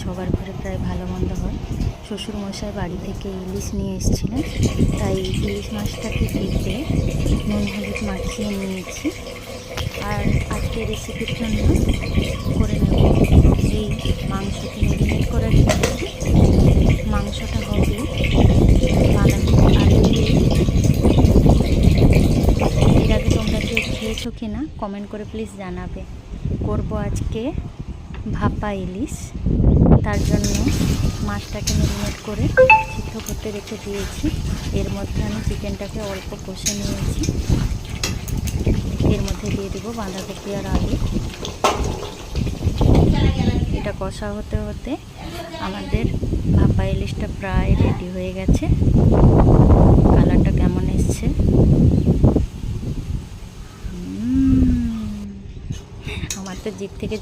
সবার ঘরে প্রায় ভালো মন্দ হয়। শ্বশুরমশাই বাড়ি থেকে ইলিশ নিয়ে এসেছিলেন, তাই ইলিশ মাছটাকে কেটে নুন হলুদ মাখিয়ে নিয়েছি। আর আজকে রেসিপির জন্য করে নেব এই মাংসকে মেরিনেট করে রেখেছি। মাংসটা হবে বাঁধাকপি আলু দিয়ে। এর আগে তোমরা কেউ খেয়েছো কি না কমেন্ট করে প্লিজ জানাবে। করব আজকে ভাপা ইলিশ। তার জন্য মাছটাকে মেরিনেট করে সিদ্ধ করতে রেখে দিয়েছি। এর মধ্যে আমি চিকেনটাকে অল্প কষে নিয়েছি। এর মধ্যে দিয়ে দেবো বাঁধাকপি আর আলু। এটা কষা হতে হতে আমাদের ভাপা ইলিশটা প্রায় রেডি হয়ে গেছে। কালারটা কেমন এসছে, আমার তো জিভ থেকে